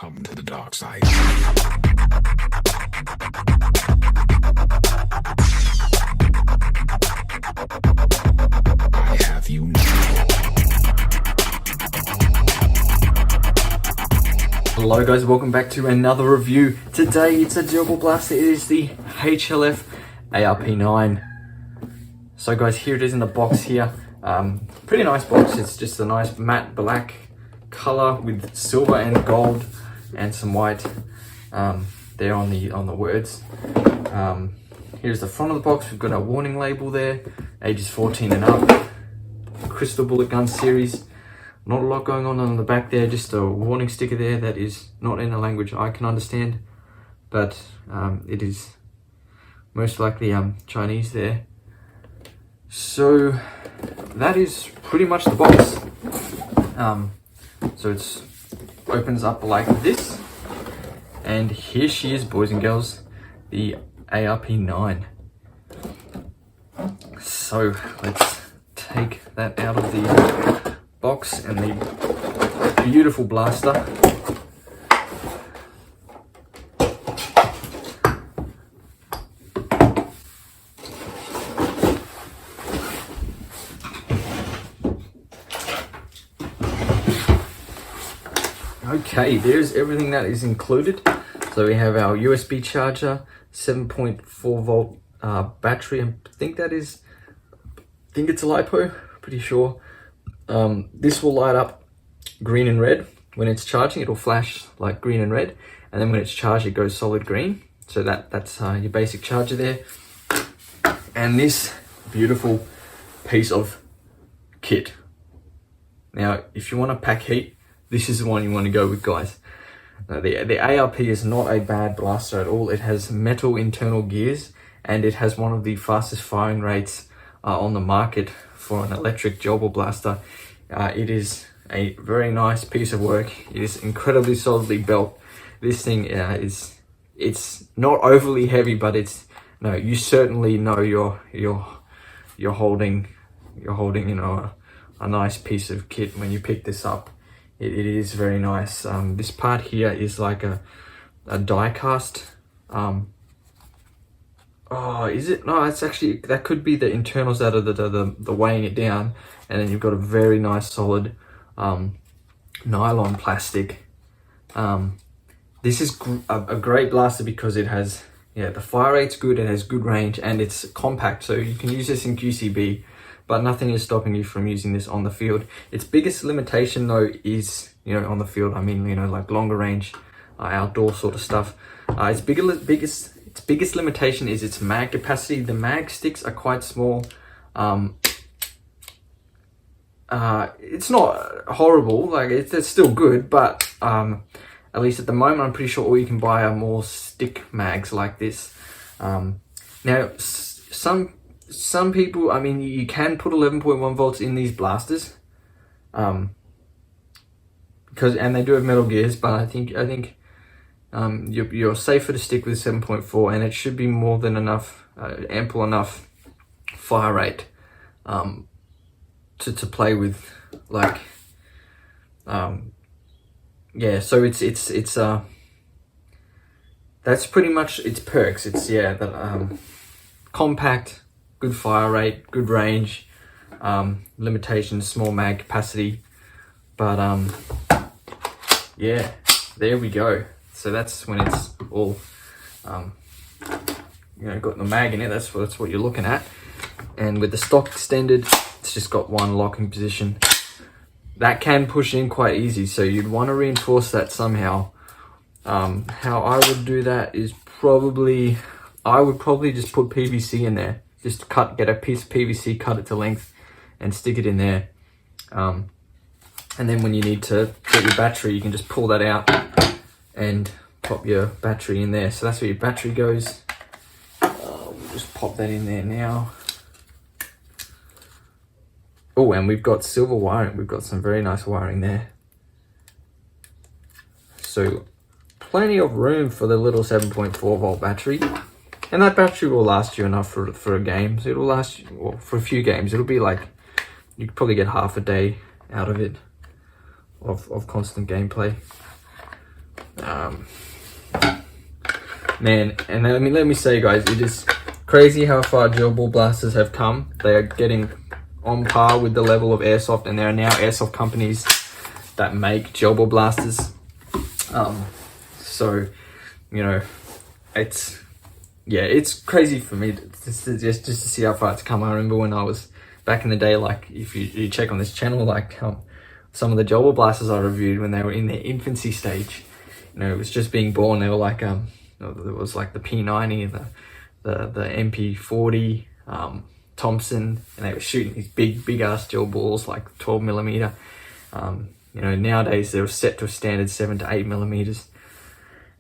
Welcome to the dark side. I have you now. Hello guys, welcome back to another review. Today it's a durable blaster. It is the HLF ARP9. So guys, here it is in the box here. Pretty nice box. It's just a nice matte black color with silver and gold and some white there on the words. Here's the front of the box. We've got our warning label there, ages 14 and up, crystal bullet gun series. Not a lot going on the back there, just a warning sticker there that is not in a language I can understand, but it is most likely Chinese there. So that is pretty much the box. So it opens up like this, and here she is, boys and girls, the ARP9. So let's take that out of the box and the beautiful blaster. Okay, there's everything that is included. So we have our USB charger, 7.4 volt battery. I think it's a LiPo, pretty sure. This will light up green and red. When it's charging, it'll flash like green and red, and then when it's charged, it goes solid green. So that's your basic charger there. And this beautiful piece of kit. Now, if you want to pack heat, this is the one you want to go with, guys. The ARP is not a bad blaster at all. It has metal internal gears, and it has one of the fastest firing rates on the market for an electric durable blaster. It is a very nice piece of work. It is incredibly solidly built. This thing it's not overly heavy, but you certainly know you're holding a nice piece of kit when you pick this up. It is very nice. This part here is like a die cast. Oh, is it? No, it's actually, that could be the internals that are the weighing it down, and then you've got a very nice solid nylon plastic. This is a great blaster because it has, the fire rate's good, it has good range, and it's compact, so you can use this in QCB, but nothing is stopping you from using this on the field. Its biggest limitation though is, on the field, I mean, like longer range, outdoor sort of stuff. Its biggest limitation is its mag capacity. The mag sticks are quite small. It's not horrible, like it's still good, but at least at the moment, I'm pretty sure all you can buy are more stick mags like this. Now, some people, I mean, you can put 11.1 volts in these blasters, and they do have metal gears, but I think you're safer to stick with 7.4, and it should be more than enough, ample enough fire rate to play with, like, so it's that's pretty much its perks. It's compact, good fire rate, good range, limitations, small mag capacity, but there we go. So that's when it's all got the mag in it. That's what you're looking at. And with the stock extended, it's just got one locking position that can push in quite easy, so you'd want to reinforce that somehow. How I would do that is I would probably just put PVC in there. Just get a piece of PVC, cut it to length, and stick it in there. And then when you need to get your battery, you can just pull that out and pop your battery in there. So that's where your battery goes. We'll just pop that in there now. Oh, and we've got silver wiring. We've got some very nice wiring there. So plenty of room for the little 7.4 volt battery. And that battery will last you enough for a game. So it'll last you, well, for a few games. It'll be like, you could probably get half a day out of it of constant gameplay. Man, and let me say, guys, it is crazy how far gel ball blasters have come. They are getting on par with the level of airsoft, and there are now airsoft companies that make gel ball blasters. So, you know, it's crazy for me just to see how far it's come. I remember when I was back in the day, like if you check on this channel, like some of the gel ball blasters I reviewed when they were in their infancy stage, you know, it was just being born. They were like there was like the P90 and the MP40, Thompson, and they were shooting these big ass gel balls, like 12 millimeter. You know, nowadays they're set to a standard 7 to 8 millimeters,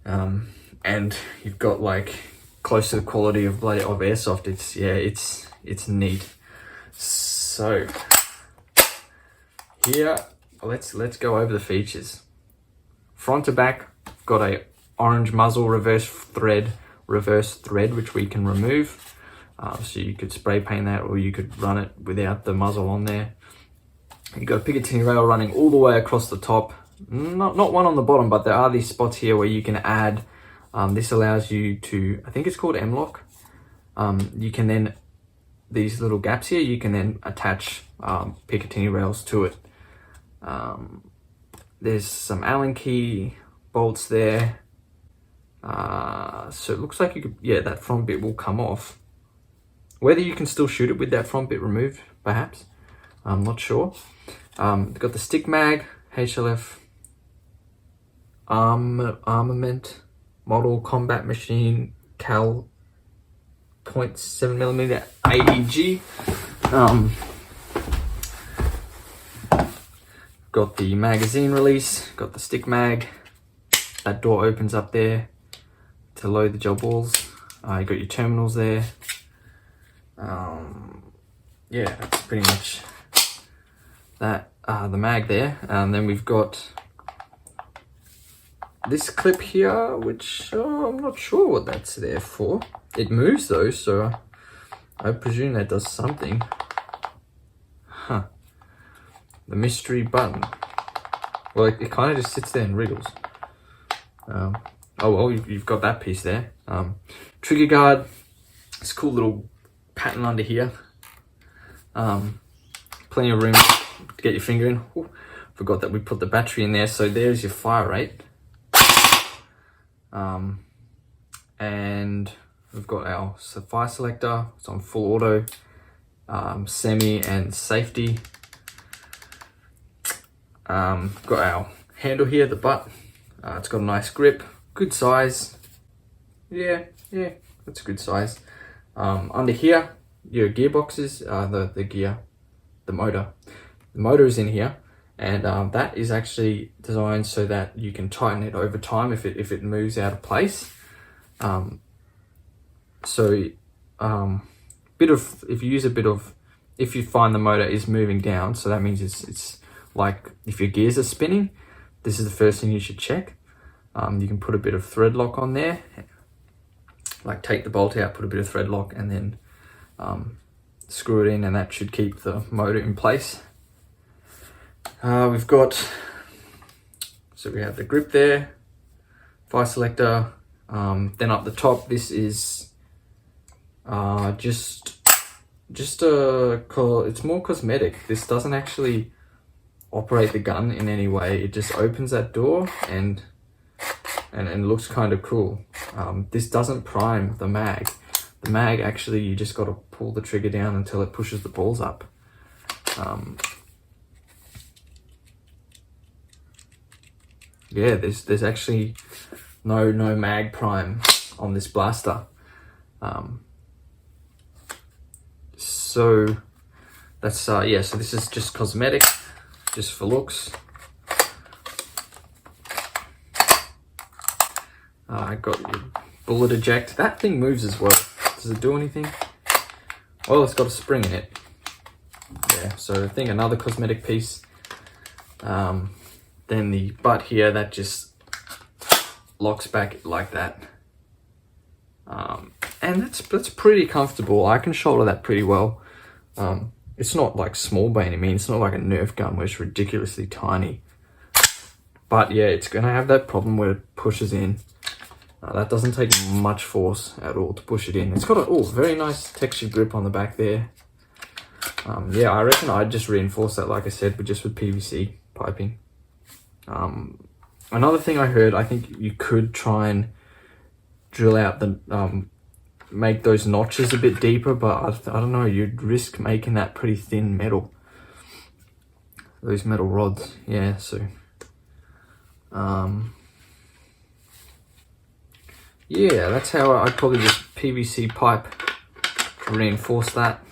and you've got like close to the quality of airsoft. It's neat. So here, let's go over the features. Front to back, got a orange muzzle reverse thread, which we can remove. So you could spray paint that, or you could run it without the muzzle on there. You've got a Picatinny rail running all the way across the top. Not one on the bottom, but there are these spots here where you can add. This allows you to, I think it's called M-lock. You can then, these little gaps here, you can then attach Picatinny rails to it. There's some Allen key bolts there. So it looks like you could, that front bit will come off. Whether you can still shoot it with that front bit removed, perhaps. I'm not sure. Got the stick mag, HLF armament model combat machine cal 0.7mm AEG. Got the magazine release, got the stick mag. That door opens up there to load the gel balls. You got your terminals there. That's pretty much that. The mag there, and then we've got this clip here, which I'm not sure what that's there for. It moves though, so I presume that does something. The mystery button. Well, it kind of just sits there and wriggles. Oh well, you've got that piece there. Trigger guard. This cool little pattern under here. Plenty of room to get your finger in. Ooh, forgot that we put the battery in there. So there's your fire rate. And we've got our fire selector. It's on full auto, semi and safety. Got our handle here, the butt. It's got a nice grip, good size. Yeah, that's a good size. Under here, your gearboxes, the motor. The motor is in here, and that is actually designed so that you can tighten it over time if it moves out of place. If you find the motor is moving down, so that means it's like if your gears are spinning, this is the first thing you should check. You can put a bit of thread lock on there, like take the bolt out, put a bit of thread lock, and then screw it in, and that should keep the motor in place. We have the grip there, fire selector. Then up the top, this is it's more cosmetic. This doesn't actually operate the gun in any way. It just opens that door and looks kind of cool. This doesn't prime the mag. The mag, actually, you just got to pull the trigger down until it pushes the balls up. There's actually no mag prime on this blaster. So that's so this is just cosmetic, just for looks. I got your bullet eject. That thing moves as well. Does it do anything? Well, it's got a spring in it. Yeah, so I think another cosmetic piece. Then the butt here, that just locks back like that. And that's pretty comfortable. I can shoulder that pretty well. It's not like small by any means. It's not like a Nerf gun where it's ridiculously tiny. But yeah, it's gonna have that problem where it pushes in. That doesn't take much force at all to push it in. It's got a very nice textured grip on the back there. Yeah, I reckon I'd just reinforce that, like I said, but just with PVC piping. Another thing I heard, I think you could try and drill out the, make those notches a bit deeper, but I don't know, you'd risk making that pretty thin metal. Those metal rods, yeah, so. Yeah, that's how I'd probably just PVC pipe to reinforce that.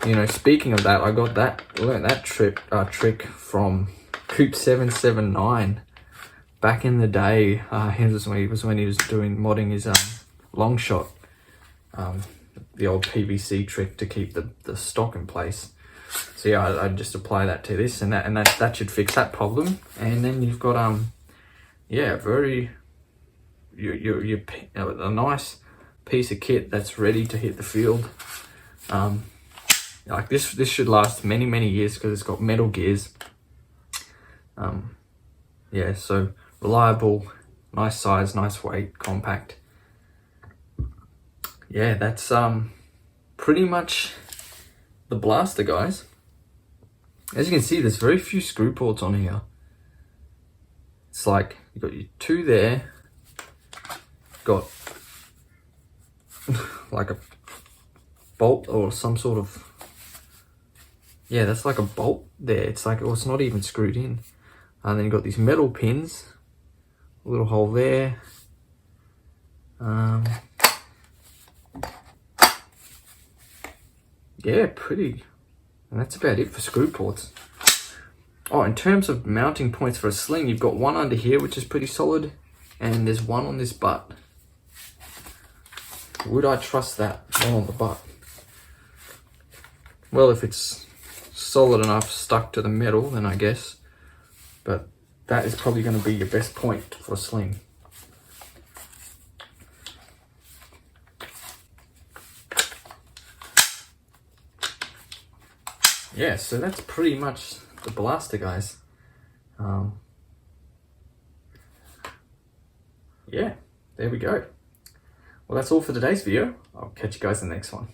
You know, speaking of that, I learned that trick from Coop 779 back in the day. It was when he was doing modding his long shot. The old PVC trick to keep the stock in place. So yeah, I'd just apply that to this, and that should fix that problem. And then you've got yeah, a nice piece of kit that's ready to hit the field. Like this should last many years because it's got metal gears. Yeah, so reliable, nice size, nice weight, compact. Yeah, that's pretty much the blaster, guys. As you can see, there's very few screw ports on here. It's like you've got your two there, got like a bolt or some sort of, yeah, that's like a bolt there. It's like, oh, it's not even screwed in. And then you've got these metal pins, a little hole there. Yeah, pretty. And that's about it for screw ports. Oh, in terms of mounting points for a sling, you've got one under here, which is pretty solid. And there's one on this butt. Would I trust that one on the butt? Well, if it's solid enough stuck to the metal, then I guess. But that is probably going to be your best point for a sling. Yeah, so that's pretty much the blaster, guys. Yeah, there we go. Well, that's all for today's video. I'll catch you guys in the next one.